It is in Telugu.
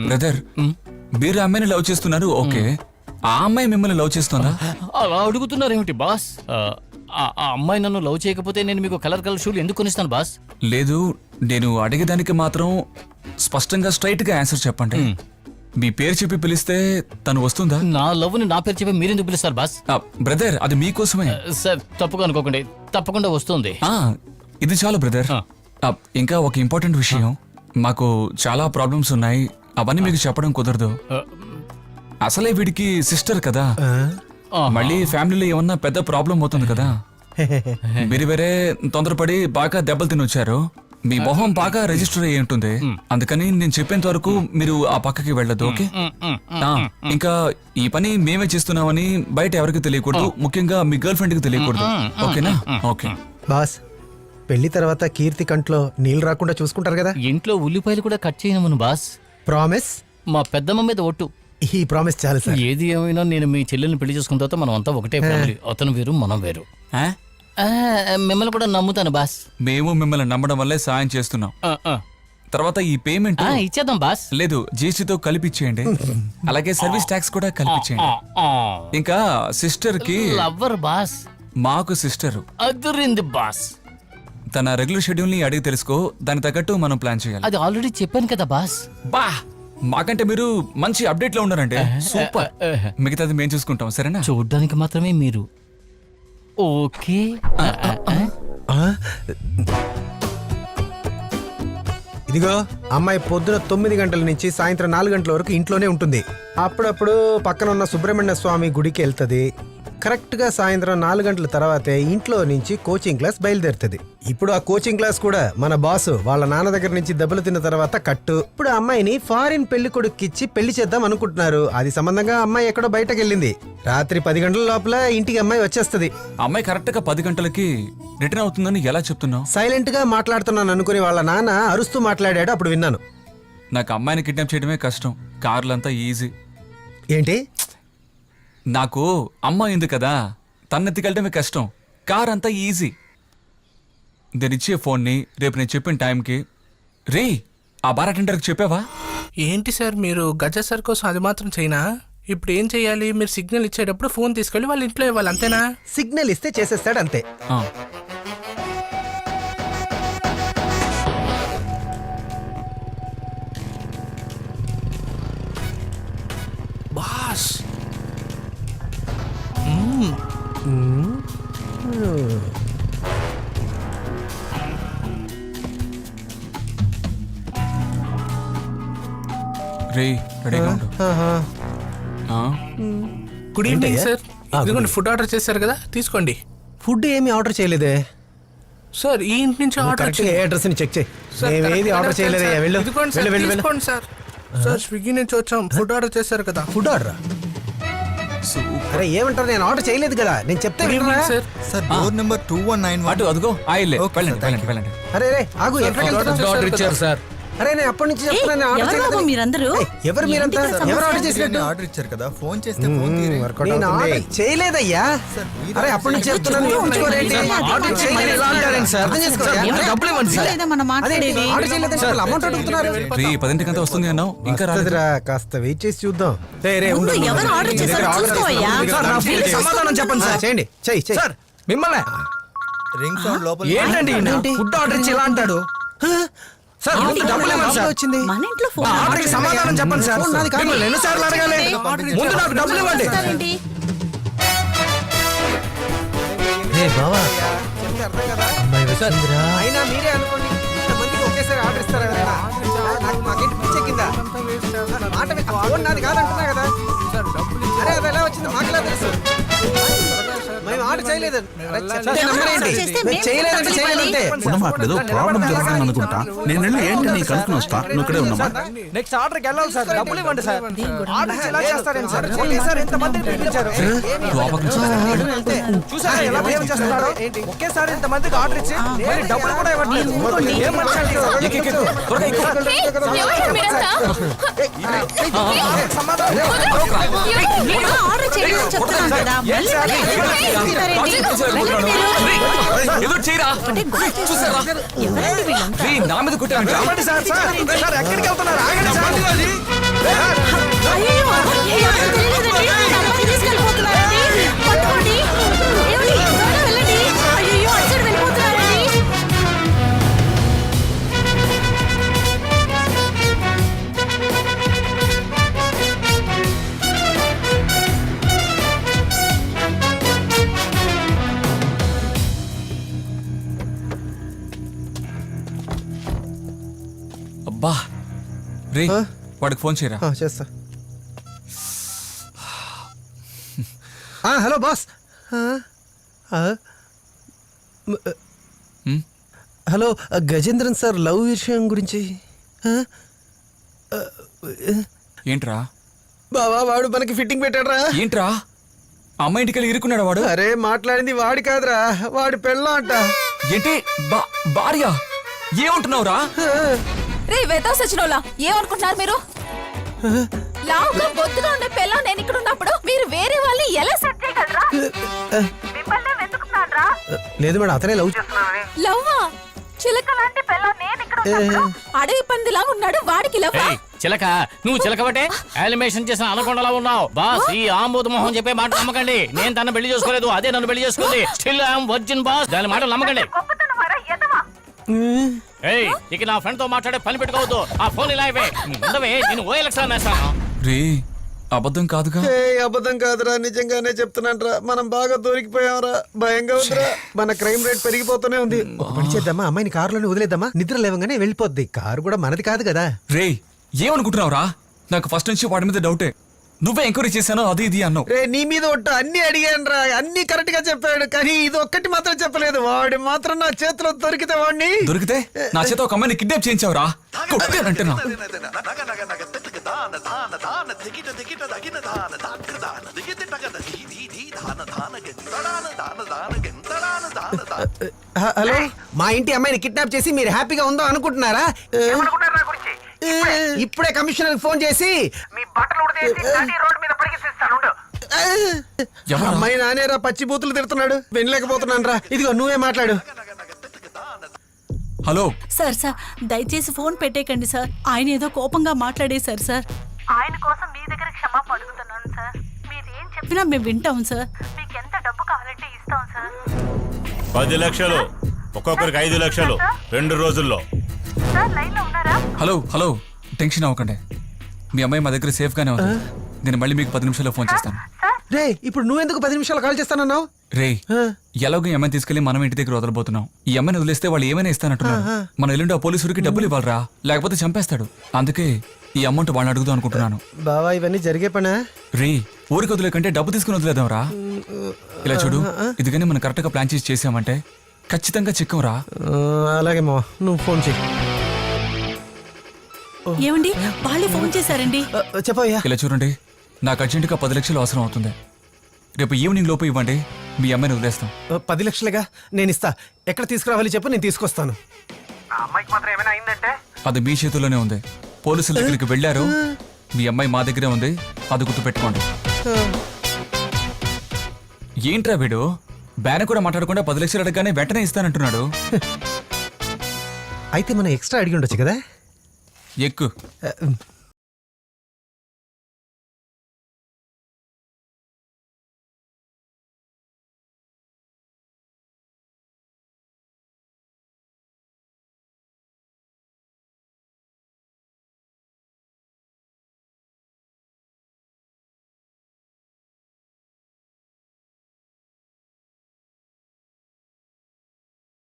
బ్రదర్, మీరు అమ్మాయిని లవ్ చేస్తున్నారు, ఓకే. ఆ అమ్మాయి మిమ్మల్ని లవ్ చేస్తుందా? అలా అడుగుతున్నారేమిటి బాస్? ఆ అమ్మాయి నన్ను లవ్ చేయకపోతే నేను మీకు కలర్ షూలు ఎందుకు కొనిస్తాను బాస్? లేదు, నేను అడిగేదానికి మాత్రం స్పష్టంగా స్ట్రైట్ గా ఆన్సర్ చెప్పండి. మీ పేరు చెప్పి పిలిస్తే తను వస్తుందా? నా లవ్ ని నా పేరు చెప్పి మీరెందుకు పిలుస్తారు బాస్? బ్రదర్, అది మీకోసమే. సార్ తప్పుగా అనుకోకండి, తప్పకుండా వస్తుంది. ఇది చాలు బ్రదర్. ఇంకా ఒక ఇంపార్టెంట్ విషయం, మాకు చాలా ప్రాబ్లమ్స్ ఉన్నాయి, అవన్నీ మీకు చెప్పడం కుదరదు. అసలే వీడికి సిస్టర్ కదా, మళ్ళీ ఫ్యామిలీలో ఏమన్నా పెద్ద ప్రాబ్లం అవుతుంది కదా. మీరు వేరే తొందరపడి బాగా దెబ్బలు తినొచ్చారు, మీ మొహం బాగా రిజిస్టర్ అయ్యి ఉంటుంది. అందుకని నేను చెప్పేంత వరకు మీరు ఆ పక్కకి వెళ్ళదు, ఓకే? ఇంకా ఈ పని మేమే చేస్తున్నామని బయట ఎవరికి తెలియకూడదు, ముఖ్యంగా మీ గర్ల్ ఫ్రెండ్ కి తెలియకూడదు, ఓకేనా? ఓకే బాస్, పెళ్లి తర్వాత కీర్తి కంట్లో నీళ్ళు రాకుండా చూసుకుంటారు కదా. ఇంట్లో ఉల్లిపాయలు కూడా కట్ చేయను బాస్. ప్రామిస్? మా పెద్దమ్మ మీద ఒట్టు. ఈ ప్రామిస్ చాలు సార్. ఏది ఏమైనా నేను మీ చెల్లెల్ని పెళ్లి చేసుకున్న తర్వాత మనం అంతా ఒకటే ఫ్యామిలీ. అతను వేరు, మనం వేరు. మిమ్మల్ని కూడా నమ్ముతాను బాస్. మేము మిమ్మల్ని నమ్మడం వల్లే సాయం చేస్తున్నాం. తర్వాత ఈ పేమెంట్ ఇచ్చేద్దాం బాస్. లేదు, జీఎస్టీతో కలిపిచ్చేయండి, అలాగే సర్వీస్ ట్యాక్స్ కూడా కలిపిచ్చేయండి. ఇంకా సిస్టర్ కి లవ్వర్ బాస్. మాకు సిస్టర్ అదురింది బాస్. తన రెగ్యులర్ షెడ్యూల్ ని అడిగి తెలుసుకో, దాని తగ్గట్టు మనం ప్లాన్ చేయాలి. అది ఆల్రెడీ చెప్పాను కదా బాస్. బా, మాకంటే మీరు మంచి అప్డేట్ లో ఉన్నారంటే సూపర్. మిగతాది మేము చూసుకుంటాం, సరేనా? చూడ్డానికి మాత్రమే మీరు ఓకే. ఇదిగో, అమ్మాయి పొద్దున 9 గంటల నుంచి సాయంత్రం 4 గంటల వరకు ఇంట్లోనే ఉంటుంది. అప్పుడప్పుడు పక్కన ఉన్న సుబ్రహ్మణ్య స్వామి గుడికి వెళ్తుంది. కరెక్ట్ గా సాయంత్రం 4 గంటల తర్వాతే ఇంట్లో నుంచి కోచింగ్ క్లాస్ బయలుదేరుతుంది. ఇప్పుడు ఆ కోచింగ్ క్లాస్ కూడా మన బాసు వాళ్ళ నాన్న దగ్గర నుంచి దెబ్బలు తిన్న తర్వాత కట్టు. ఇప్పుడు అమ్మాయిని ఫారిన్ పెళ్లి కొడుక్కిచ్చి పెళ్లి చేద్దాం అనుకుంటున్నారు. అది సంబంధంగా అమ్మాయి ఎక్కడో బయటకు వెళ్ళింది. రాత్రి 10 గంటల లోపల ఇంటికి అమ్మాయి వచ్చేస్తుంది. అమ్మాయి కరెక్ట్ గా 10 గంటలకి రిటర్న్ అవుతుందని ఎలా చెప్తున్నావు? సైలెంట్ గా మాట్లాడుతున్నాను అనుకుని వాళ్ళ నాన్న అరుస్తూ మాట్లాడాడు, అప్పుడు విన్నాను. నాకు అమ్మాయిని కిడ్నాప్ చేయడమే కష్టం, కార్లంతా ఈజీ. ఏంటి? నాకు అమ్మాయి ఉంది కదా, తన్నెత్తికెళ్ళడమే కష్టం, కార్ అంతా ఈజీ. నేనిచ్చే ఫోన్ని రేపు నేను చెప్పిన టైంకి రే ఆ బార్ అటెండర్కి చెప్పావా? ఏంటి సార్ మీరు గజ సార్ కోసం అది మాత్రం చేయనా? ఇప్పుడు ఏం చెయ్యాలి? మీరు సిగ్నల్ ఇచ్చేటప్పుడు ఫోన్ తీసుకెళ్ళి వాళ్ళ ఇంట్లో ఇవ్వాలి, అంతేనా? సిగ్నల్ ఇస్తే చేసేస్తాడు, అంతే. బాస్, రే రెడీగా ఉండు. Good evening sir. ఇదిగోండి, ఫుడ్ ఆర్డర్ చేశారు కదా, తీసుకోండి. ఫుడ్ ఏమి ఆర్డర్ చేయలేదే సార్. ఈ ఇంటి నుంచి ఆర్డర్ అడ్రస్ ని చెక్ చేయి. ఏది ఆర్డర్ చేయలేదే. తీసుకోండి సార్. సార్ స్విగ్గీ నుంచి వచ్చాం, ఫుడ్ ఆర్డర్ చేశారు కదా. Food order? అరే ఏమంటారు, నేను ఆర్డర్ చేయలేదు కదా, నేను చెప్తే సార్ డోర్ నెంబర్ 2191. అటు అదిగో ఆయిల్. వెళ్ళండి. అరే ఆగు, ఆర్డర్ ఇచ్చారు సార్. అరే నేను అప్పటి నుంచి చెప్తున్నాను ఎవరు మీరంతా? ఎవరు ఆర్డర్ చేసినట్టు? ఆర్డర్ ఇచ్చారు కదా, ఫోన్ చేస్తే ఫోన్ నేను ఆర్డర్ చేయలేదయ్యా. అరే అప్పటి నుంచి చెప్తున్నాను, ఆర్డర్ చేయలేదు సార్. అర్థం చేసుకోండి, డబ్బులు ఇవ్వండి సార్. ఆర్డర్ చేయలేదంటే అమౌంట్ అడుగుతున్నారు. 10కి వస్తుంది అన్నావు, ఇంకా రాదురా, కాస్త వెయిట్ చేసి చూద్దాం. సమాధానం చెప్పండి సార్. చేయండి, చెయ్యి సార్. మిమ్మల్ని రింగ్ సౌండ్ లోపల ఏంటండి ఫుడ్ ఆర్డర్ ఇచ్చి ఇలా అంటాడు సార్? డబ్బులు ఇవ్వండి సార్. ఆర్డర్కి సమాధానం చెప్పండి సార్. మిమ్మల్ని ఎన్నిసార్లు అడగాలి? ముందు నాకు డబ్బులు ఇవ్వండి. అయినా మీరే అనుకోండి, ఇంతమందికి ఒకేసారి ఆర్డర్ ఇస్తారా? మాకేంటి పిచ్చెక్కిందా? మాట ఫోన్ నాది కాదంటున్నా కదా. అరే అది ఎలా వచ్చింది మాకులా తెలుసు. మేము ఆర్డర్ చేయలేదు. చేయలేదంటే చేయలేదంటే ఏదో ప్రాబ్లం జరుగుతుంది అనుకుంటా. నేను వెళ్ళి ఏంటి నీ కనుక్కుని వస్తా, నువ్వు ఇక్కడే ఉన్నామా? నెక్స్ట్ ఆర్డర్కి వెళ్ళాలి సార్, డబ్బులు ఇవ్వండి సార్. ఆర్డర్ ఎలా చేస్తారేంటి సార్? ఒకేసారి ఇంతమందిని పిలిపించారు. చూసారా ఎలా బిహేవ్ చేస్తున్నారో? ఒకేసారి ఇంతమందికి ఆర్డర్ ఇచ్చి మళ్ళీ డబ్బులు కూడా ఇవ్వండి. ఏం మనుషులు? చూస్తున్నారేంటి? ఏదో చేయరా చూసారా ఎవరండి వీళ్ళంతా? రేయ్, నా మీద కొట్టారంట సార్ ఎక్కడికి వెళ్తున్నారు ఆగండి సార్ అయ్యయ్యో, ఎవరో తెలియలేదండి. అమ్మాయిని తీసుకెళ్ళిపోతున్నారండి. పట్టుకోండి. ఏమండి? త్వరగా వెళ్ళండి. అయ్యయ్యో, అటు సైడ్ వెళ్ళిపోతున్నారండి. అబ్బా రే వాడికి ఫోన్ చేయరా చేస్తా హలో బాస్ హ్మ్? హలో గజేంద్రన్ సార్ లవ్ విషయం గురించి ఏంట్రా బావా వాడు మనకి ఫిట్టింగ్ పెట్టాడ్రా ఏంట్రా అమ్మాయి ఇంటికి వెళ్ళి ఇరుక్కున్నాడా వాడు అరే మాట్లాడింది వాడి కాదురా వాడి పెళ్ళ అంట ఏంటి భార్య ఏమంటున్నావురా రే వెతవ సచినోలా ఏమనుకుంటున్నారు మీరు? లావుగా బొత్తుగా ఉండే పిల్ల నేను ఇక్కడ ఉన్నప్పుడు మీరు వేరే వాళ్ళని ఎలా సెట్ చేయగలరా? మిమ్మల్ని వెతుకుతాడ్రా. లేదు మేడం అతనే లవ్ చేస్తున్నాడు లవ్వా? చిలక లాంటి పిల్ల నేను ఇక్కడ ఉన్నప్పుడు అడవి పందిలా ఉన్నాడు వాడికి లవ్వా? ఏయ్, చిలక నువ్వు చిలకబట్టే యానిమేషన్ చేసిన అనకొండలా ఉన్నావు. బాస్ ఈ ఆంబోతు మొహం చెప్పే మాట నమ్మకండి. నేను తన పెళ్లి చేసుకోలేదు, అదే నన్ను పెళ్లి చేసుకుంది. Still I'm virgin boss. దాని మాటలు నమ్మకండి. ఏయ్, ఇక నా ఫ్రెండ్ తో మాట్లాడే పని పెట్టుకోవద్దు. ఆ ఫోన్ ఇలా ఇవ్వే. ఉండవే, నేను ఓఎల్ఎక్స్ వేస్తాను. రే అబద్ధం కాదుగా అబద్ధం కాదురా నిజంగానే చెప్తున్నానరా మనం బాగా దొరికిపోయామరా భయంగా ఉందిరా మన క్రైమ్ రేట్ పెరిగిపోతూనే ఉంది ఒక పని చేద్దామా అమ్మాయిని కారులోనే వదిలేద్దామా నిద్ర లేవగానే వెళ్ళిపోద్ది కారు కూడా మనది కాదు కదా రే ఏమనుకుంటున్నావురా నాకు ఫస్ట్ నుంచి వాడి మీద డౌటే నువ్వే ఎంక్వైరీ చేశానో అది ఇది అన్నావు రే నీ మీద ఒట్టు అన్ని అడిగాను రా అన్ని కరెక్ట్ గా చెప్పాడు కానీ ఇది ఒక్కటి మాత్రం చెప్పలేదు వాడి మాత్రం నా చేతిలో దొరికితే వాడిని దొరికితే నా చేత ఒక అమ్మాయిని కిడ్నాప్ చేయించావురా కొట్టానంటున్నా హలో మా ఇంటి అమ్మాయిని కిడ్నాప్ చేసి మీరు హ్యాపీగా ఉందో అనుకుంటున్నారా ఇప్పుడే కమిషనర్ ఫోన్ చేసి ఎవరు? అమ్మాయి నానేరా పచ్చి బూతులు తిడుతున్నాడు వినలేకపోతున్నాను రా ఇదిగో నువ్వే మాట్లాడు హలో సార్ సార్ దయచేసి ఫోన్ పెట్టేకండి సార్ ఆయన ఏదో కోపంగా మాట్లాడేశారు సార్ ఆయన కోసం మీ దగ్గర క్షమాపణ అడుగుతున్నాను సార్. మీరు ఏం చెప్పినా మేము వింటాం సార్. మీకు ఎంత డబ్బు కావాలంటే ఇస్తాం సార్. 10 లక్షలు ఒక్కొక్కరికి 5 లక్షలు 2 రోజుల్లో. సార్ లైన్ లో ఉన్నారా? హలో హలో టెన్షన్ అవ్వకండి మీ అమ్మాయి మా దగ్గర సేఫ్ గానే ఉంది నేను మళ్ళీ మీకు 10 నిమిషాల్లో ఫోన్ చేస్తాను రే ఇప్పుడు నువ్వెందుకు 10 నిమిషాలు కాల్ చేస్తానన్నావు రే ఎలాగో ఈ అమ్మాయిని తీసుకెళ్లి మనం ఇంటి దగ్గర వదలబోతున్నాం ఈ అమ్మాయిని వదిలేస్తే వాళ్ళు ఏమైనా ఇస్తానంటున్నారు మన ఎల్లుండి ఆ పోలీసుడికి డబ్బులు ఇవ్వాలరా లేకపోతే చంపేస్తాడు అందుకే ఈ అమౌంట్ వాళ్ళని అడుగుదాం అనుకుంటున్నాను బావా ఇవన్నీ జరిగే పనా రే ఊరికి వదిలేకంటే డబ్బు తీసుకుని వదిలేదాం రా ఇలా చూడు ఇది కానీ మనం కరెక్ట్ గా ప్లాన్ చేసి చేసామంటే ఖచ్చితంగా చిక్కంరా అలాగే మా నువ్వు ఫోన్ చెయ్యి ఏమండి వాళ్ళే ఫోన్ చేశారండి. చెప్పయ్యా ఇలా చూడండి నాకు అర్జెంటుగా 10 లక్షలు అవసరం అవుతుంది రేపు ఈవినింగ్ లోపు ఇవ్వండి మీ అమ్మాయిని వదిలేస్తాం 10 లక్షలుగా నేను ఇస్తా ఎక్కడ తీసుకురావాలి చెప్పు నేను తీసుకొస్తాను అది మీ చేతుల్లోనే ఉంది పోలీసుల దగ్గరికి వెళ్ళారు మీ అమ్మాయి మా దగ్గరే ఉంది అది గుర్తు పెట్టుకోండి ఏంట్రా వీడు బ్యాన్ కూడా మాట్లాడకుండా 10 లక్షలు అడగగానే వెంటనే ఇస్తానంటున్నాడు అయితే మనం ఎక్స్ట్రా అడిగి ఉండొచ్చు కదా ఎక్కువ